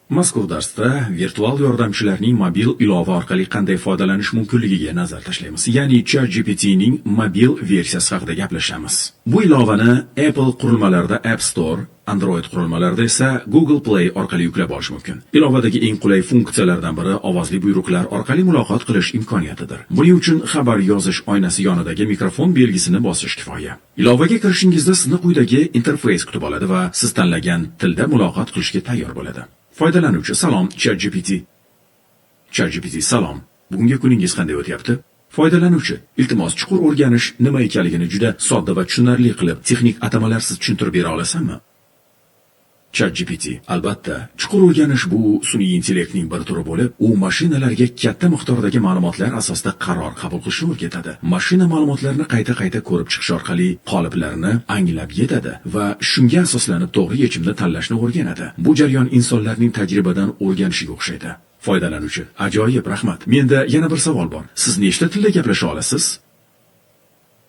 Mazkur darsda virtual yordamchilarning mobil ilova orqali qanday foydalanish mumkinligiga nazar tashlaymiz. Ya'ni ChatGPTning mobil versiyasi haqida gaplashamiz. Bu ilovani Apple qurilmalarida App Store, Android qurilmalarida esa Google Play orqali yuklab olish mumkin. Ilovadagi eng qulay funksiyalardan biri ovozli buyruqlar orqali muloqot qilish imkoniyatidir. Buning uchun xabar yozish oynasi yonidagi mikrofon belgisini bosish kifoya. Ilovaga kirishingizda sizni quyidagi interfeys kutib oladi va siz tanlagan tilda muloqot qilishga tayyor bo'ladi. Foydalanuvchi: salom ChatGPT. ChatGPT: salom. Bugungi kuningiz qanday o'tyapti? Foydalanuvchi: iltimos, chuqur o'rganish nima ekanligini juda sodda va tushunarli qilib, texnik atamalarsiz tushuntirib bera olasanmi? ChatGPT: albatta, chuqur o'rganish bu sun'iy intellektning bir turi bo'lib, u mashinalarga katta miqdordagi ma'lumotlar asosida qaror qabul qilishni o'rgatadi. Mashina ma'lumotlarni qayta ko'rib chiqish orqali qoliplarni anglab yetadi va shunga asoslanib to'g'ri yechimni tanlashni o'rganadi. Bu jarayon insonlarning tajribadan o'rganishiga o'xshaydi. Foydalanuvchi: ajoyib, rahmat. Menda yana bir savol bor. Siz nechta tilda gaplasha olasiz?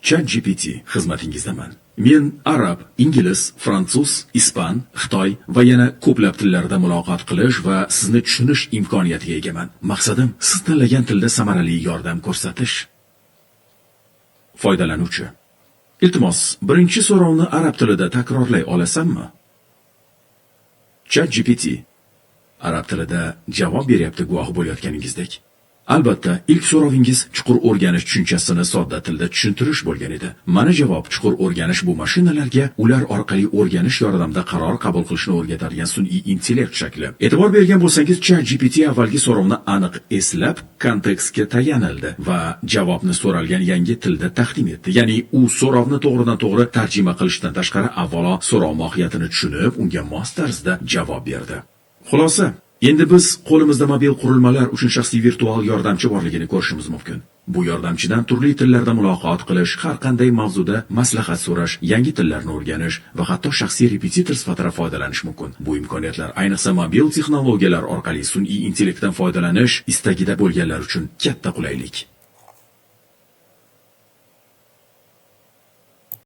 ChatGPT: xizmatingizdaman. Men arab, ingliz, fransuz, ispan, xitoy va yana ko'plab tillarda muloqot qilish va sizni tushunish imkoniyatiga egaman. Maqsadim siz tanlagan tilda samarali yordam ko'rsatish. Foydalanuvchi: iltimos, birinchi so'rovni arab tilida takrorlay olasanmi? ChatGPT: arab tilida javob beryapti guvoh bo'layotganingizdek. Albatta, ilk so'rovingiz chuqur o'rganish tushunchasini sodda tilda tushuntirish bo'lgan edi. Mana javob: chuqur o'rganish bu mashinalarga ular orqali o'rganish yordamida qaror qabul qilishni o'rgatadigan sun'iy intellekt shakli. E'tibor bergan bo'lsangiz, ChatGPT avvalgi so'rovni aniq eslab, kontekstga tayanildi va javobni so'ralgan yangi tilda taqdim etdi. Ya'ni u so'rovni to'g'ridan-to'g'ri tarjima qilishdan tashqari, avvalo so'rov mohiyatini tushunib, unga mos tarzda javob berdi. Xulosa: endi biz qo'limizda mobil qurilmalar uchun shaxsiy virtual yordamchi borligini ko'rishimiz mumkin. Bu yordamchidan turli tillarda muloqot qilish, har qanday mavzuda maslahat so'rash, yangi tillarni o'rganish va hatto shaxsiy repetitor sifatida foydalanish mumkin. Bu imkoniyatlar ayniqsa mobil texnologiyalar orqali sun'iy intellektdan foydalanish istagida bo'lganlar uchun katta qulaylik.